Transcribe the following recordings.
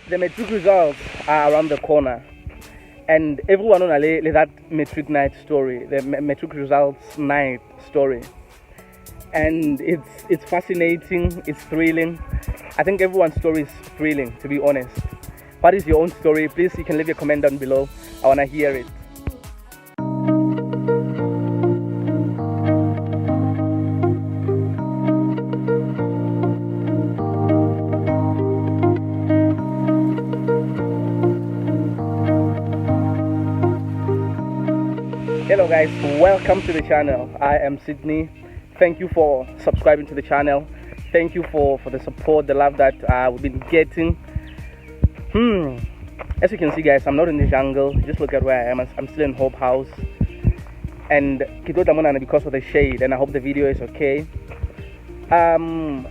The Matric results are around the corner, and everyone on that Matric night story, the Matric results night story, and it's fascinating, it's thrilling. I think everyone's story is thrilling, to be honest. What is your own story? Please, you can leave a comment down below. I want to hear it. Hello guys, welcome to the channel. I am Sydney. Thank you for subscribing to the channel. Thank you for the support, the love that we've been getting. As you can see guys, I'm not in the jungle. Just look at where I am. I'm still in Hope House, and because of the shade, and I hope the video is okay. The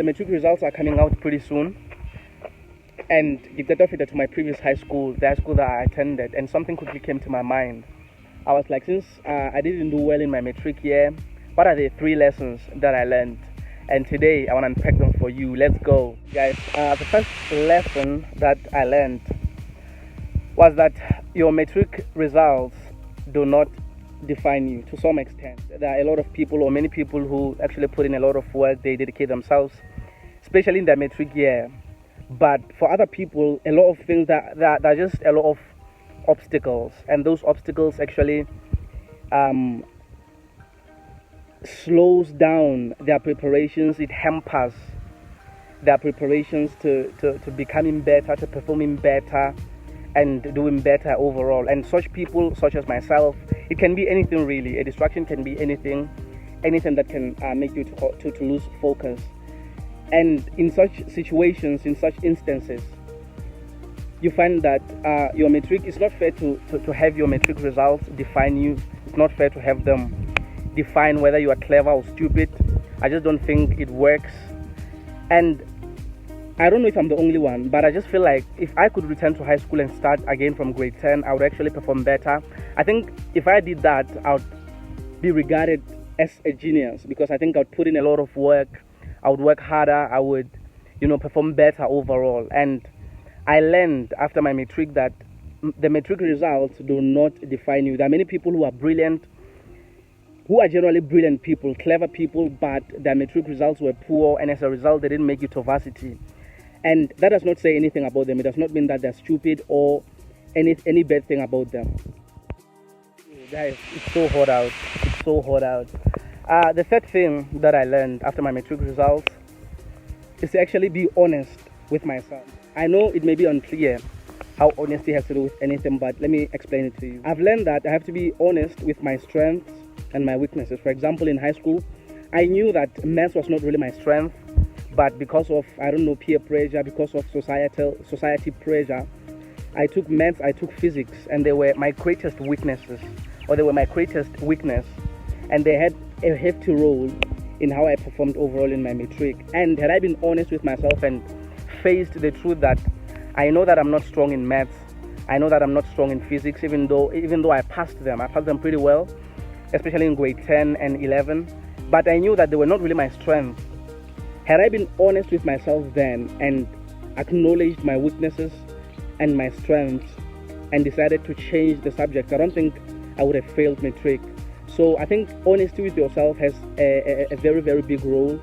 Matric results are coming out pretty soon, and it got off to my previous high school, the high school that I attended, and something quickly came to my mind. I was like, since I didn't do well in my Matric year, what are the 3 lessons that I learned? And today I want to unpack them for you. Let's go guys. The first lesson that I learned was that your Matric results do not define you to some extent. There are a lot of people, or many people, who actually put in a lot of work. They dedicate themselves, especially in their Matric year. But for other people, a lot of things that are just a lot of obstacles, and those obstacles actually slows down their preparations. It hampers their preparations to becoming better, to performing better, and doing better overall. And such people, such as myself, it can be anything really. A distraction can be anything that can make you to lose focus. And in such situations, in such instances, you find that your Matric, it's not fair to have your Matric results define you. It's not fair to have them define whether you are clever or stupid. I just don't think it works. And I don't know if I'm the only one, but I just feel like if I could return to high school and start again from grade 10, I would actually perform better. I think if I did that, I would be regarded as a genius, because I think I would put in a lot of work. I would work harder. I would, perform better overall. And I learned after my Matric that the Matric results do not define you. There are many people who are brilliant, who are generally brilliant people, clever people, but their Matric results were poor, and as a result, they didn't make it to varsity. And that does not say anything about them. It does not mean that they're stupid or any bad thing about them. Guys, it's so hot out. It's so hot out. The third thing that I learned after my Matric results is to actually be honest with myself. I know it may be unclear how honesty has to do with anything, but let me explain it to you. I've learned that I have to be honest with my strengths and my weaknesses. For example, in high school, I knew that maths was not really my strength, but because of, peer pressure, because of society pressure, I took maths, I took physics, and they were my greatest weaknesses, or they were my greatest weakness, and they had a hefty role in how I performed overall in my Matric. And had I been honest with myself and faced the truth that I know that I'm not strong in maths, I know that I'm not strong in physics, even though I passed them pretty well, especially in grade 10 and 11, but I knew that they were not really my strength. Had I been honest with myself then and acknowledged my weaknesses and my strengths and decided to change the subject, I don't think I would have failed Matric. So I think honesty with yourself has a very, very big role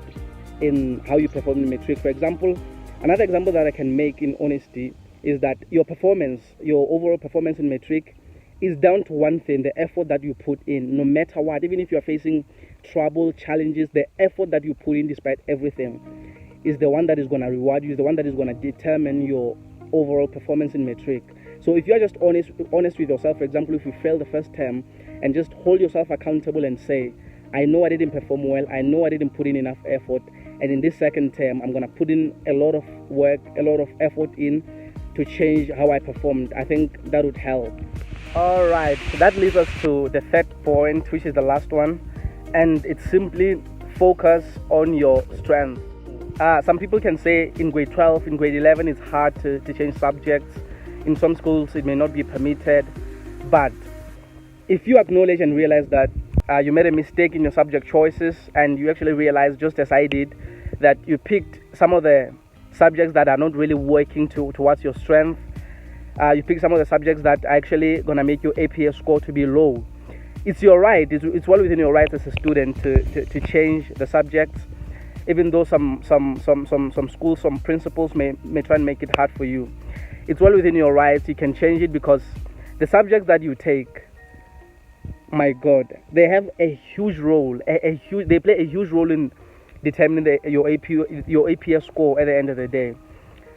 in how you perform in Matric. For example, another example that I can make in honesty is that your overall performance in Matric is down to one thing: the effort that you put in. No matter what, even if you are facing trouble, challenges, the effort that you put in despite everything is the one that is going to reward you, is the one that is going to determine your overall performance in Matric. So if you are just honest with yourself, for example, if you fail the first term, and just hold yourself accountable and say, I know I didn't perform well, I know I didn't put in enough effort, and in this second term, I'm going to put in a lot of work, a lot of effort in to change how I performed. I think that would help. Alright, so that leads us to the third point, which is the last one, and it's simply focus on your strengths. Some people can say in grade 12, in grade 11, it's hard to change subjects. In some schools, it may not be permitted, but if you acknowledge and realize that you made a mistake in your subject choices, and you actually realize, just as I did, that you picked some of the subjects that are not really working towards your strength. You pick some of the subjects that are actually going to make your APS score to be low. It's your right, it's well within your right as a student to change the subjects, even though some schools, some principals may try and make it hard for you. It's well within your rights. You can change it, because the subjects that you take, my God, they have a huge role. They play a huge role in determining your APS score at the end of the day.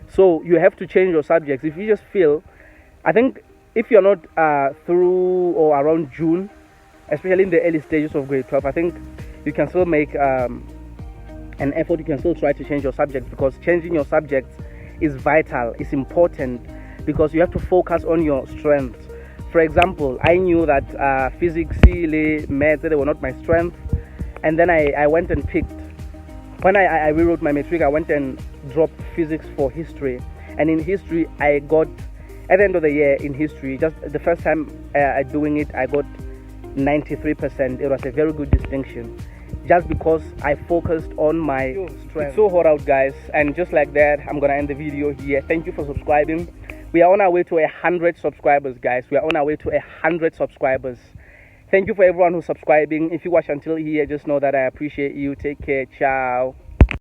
So you have to change your subjects. If you just feel, I think if you're not through or around June, especially in the early stages of grade 12, I think you can still make an effort. You can still try to change your subjects, because changing your subjects is vital, it's important, because you have to focus on your strengths. For example, I knew that physics, maths, they were not my strength, and then I went and picked, when I rewrote my matric, I went and dropped physics for history. And in history, I got, at the end of the year in history, just the first time doing it, I got 93%. It was a very good distinction, just because I focused on my strength. It's so hot out, guys, and just like that, I'm gonna end the video here. Thank you for subscribing. We are on our way to 100 subscribers, guys. We are on our way to 100 subscribers. Thank you for everyone who's subscribing. If you watch until here, just know that I appreciate you. Take care. Ciao.